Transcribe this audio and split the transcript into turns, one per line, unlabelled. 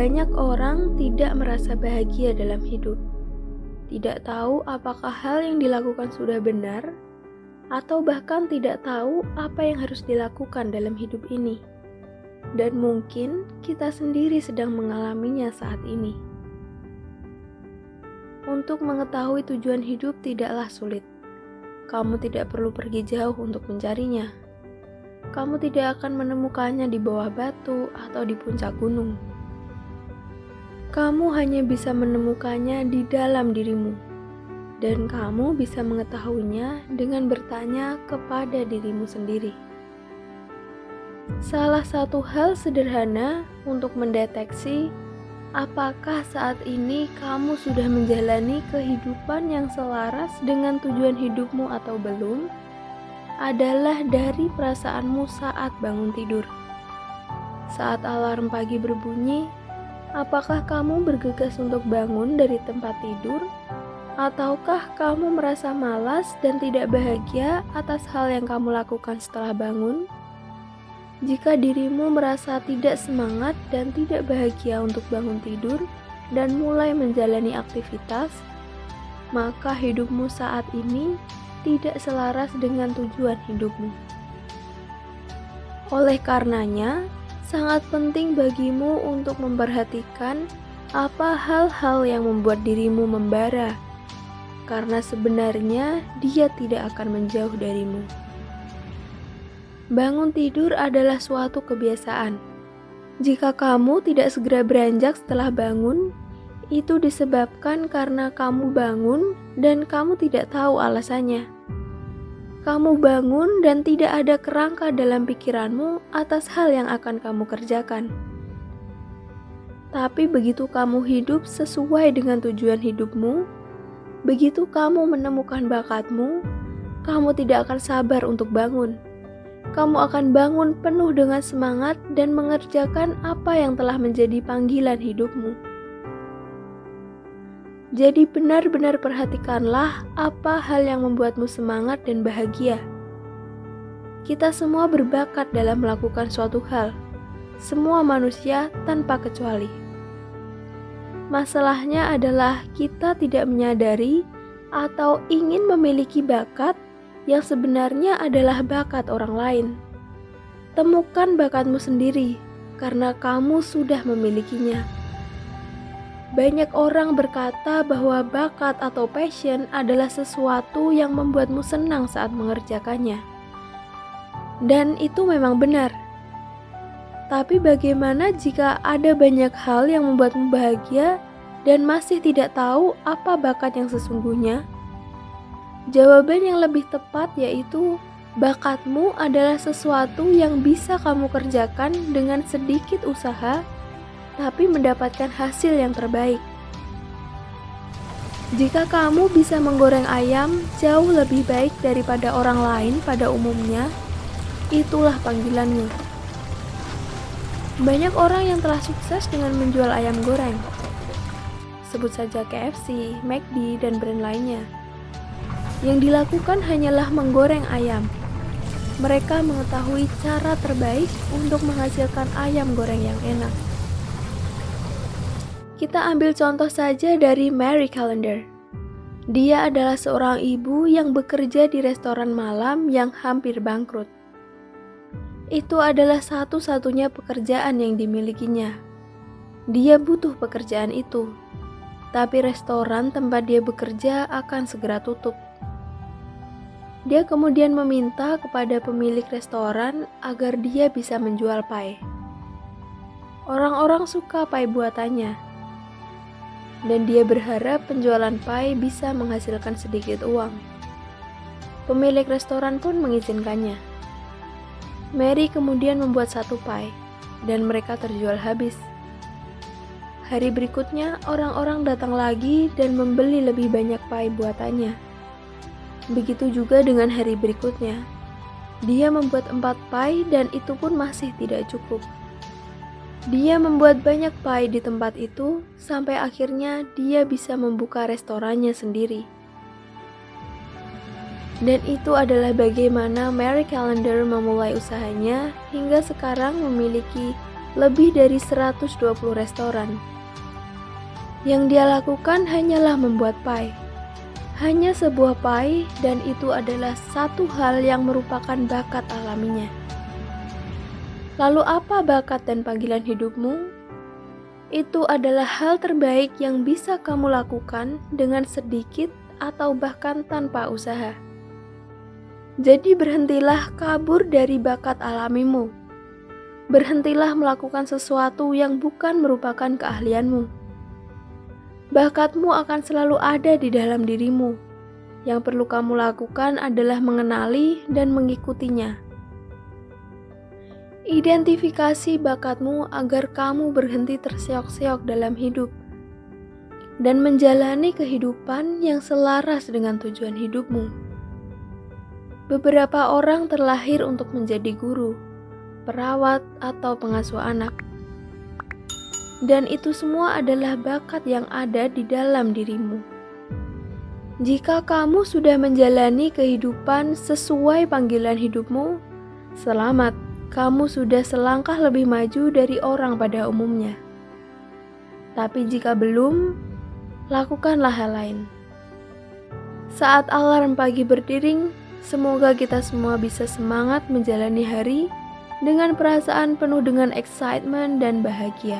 Banyak orang tidak merasa bahagia dalam hidup, tidak tahu apakah hal yang dilakukan sudah benar, atau bahkan tidak tahu apa yang harus dilakukan dalam hidup ini. Dan mungkin kita sendiri sedang mengalaminya saat ini. Untuk mengetahui tujuan hidup tidaklah sulit. Kamu tidak perlu pergi jauh untuk mencarinya. Kamu tidak akan menemukannya di bawah batu atau di puncak gunung. Kamu hanya bisa menemukannya di dalam dirimu, dan kamu bisa mengetahuinya dengan bertanya kepada dirimu sendiri. Salah satu hal sederhana untuk mendeteksi apakah saat ini kamu sudah menjalani kehidupan yang selaras dengan tujuan hidupmu atau belum, adalah dari perasaanmu saat bangun tidur. Saat alarm pagi berbunyi, apakah kamu bergegas untuk bangun dari tempat tidur, ataukah kamu merasa malas dan tidak bahagia atas hal yang kamu lakukan setelah bangun? Jika dirimu merasa tidak semangat dan tidak bahagia untuk bangun tidur dan mulai menjalani aktivitas, maka hidupmu saat ini tidak selaras dengan tujuan hidupmu. Oleh karenanya, sangat penting bagimu untuk memperhatikan apa hal-hal yang membuat dirimu membara, karena sebenarnya dia tidak akan menjauh darimu. Bangun tidur adalah suatu kebiasaan. Jika kamu tidak segera beranjak setelah bangun, itu disebabkan karena kamu bangun dan kamu tidak tahu alasannya. Kamu bangun dan tidak ada kerangka dalam pikiranmu atas hal yang akan kamu kerjakan. Tapi begitu kamu hidup sesuai dengan tujuan hidupmu, begitu kamu menemukan bakatmu, kamu tidak akan sabar untuk bangun. Kamu akan bangun penuh dengan semangat dan mengerjakan apa yang telah menjadi panggilan hidupmu. Jadi benar-benar perhatikanlah apa hal yang membuatmu semangat dan bahagia. Kita semua berbakat dalam melakukan suatu hal. Semua manusia tanpa kecuali. Masalahnya adalah kita tidak menyadari atau ingin memiliki bakat yang sebenarnya adalah bakat orang lain. Temukan bakatmu sendiri karena kamu sudah memilikinya. Banyak orang berkata bahwa bakat atau passion adalah sesuatu yang membuatmu senang saat mengerjakannya. Dan itu memang benar. Tapi bagaimana jika ada banyak hal yang membuatmu bahagia dan masih tidak tahu apa bakat yang sesungguhnya? Jawaban yang lebih tepat yaitu bakatmu adalah sesuatu yang bisa kamu kerjakan dengan sedikit usaha tapi mendapatkan hasil yang terbaik. Jika kamu bisa menggoreng ayam jauh lebih baik daripada orang lain pada umumnya, itulah panggilanmu. Banyak orang yang telah sukses dengan menjual ayam goreng. Sebut saja KFC, McD, dan brand lainnya. Yang dilakukan hanyalah menggoreng ayam. Mereka mengetahui cara terbaik untuk menghasilkan ayam goreng yang enak. Kita ambil contoh saja dari Mary Callender. Dia adalah seorang ibu yang bekerja di restoran malam yang hampir bangkrut. Itu adalah satu-satunya pekerjaan yang dimilikinya. Dia butuh pekerjaan itu, tapi restoran tempat dia bekerja akan segera tutup. Dia kemudian meminta kepada pemilik restoran agar dia bisa menjual pie. Orang-orang suka pie buatannya, dan dia berharap penjualan pie bisa menghasilkan sedikit uang. Pemilik restoran pun mengizinkannya. Mary kemudian membuat satu pie, dan mereka terjual habis. Hari berikutnya, orang-orang datang lagi dan membeli lebih banyak pie buatannya. Begitu juga dengan hari berikutnya. Dia membuat 4 pie dan itu pun masih tidak cukup. Dia membuat banyak pie di tempat itu sampai akhirnya dia bisa membuka restorannya sendiri. Dan itu adalah bagaimana Mary Callender memulai usahanya hingga sekarang memiliki lebih dari 120 restoran. Yang dia lakukan hanyalah membuat pie. Hanya sebuah pie, dan itu adalah satu hal yang merupakan bakat alaminya. Lalu apa bakat dan panggilan hidupmu? Itu adalah hal terbaik yang bisa kamu lakukan dengan sedikit atau bahkan tanpa usaha. Jadi berhentilah kabur dari bakat alamimu. Berhentilah melakukan sesuatu yang bukan merupakan keahlianmu. Bakatmu akan selalu ada di dalam dirimu. Yang perlu kamu lakukan adalah mengenali dan mengikutinya. Identifikasi bakatmu agar kamu berhenti terseok-seok dalam hidup dan menjalani kehidupan yang selaras dengan tujuan hidupmu. Beberapa orang terlahir untuk menjadi guru, perawat, atau pengasuh anak. Dan itu semua adalah bakat yang ada di dalam dirimu. Jika kamu sudah menjalani kehidupan sesuai panggilan hidupmu, selamat, kamu sudah selangkah lebih maju dari orang pada umumnya. Tapi jika belum, lakukanlah hal lain. Saat alarm pagi berdering, semoga kita semua bisa semangat menjalani hari dengan perasaan penuh dengan excitement dan bahagia.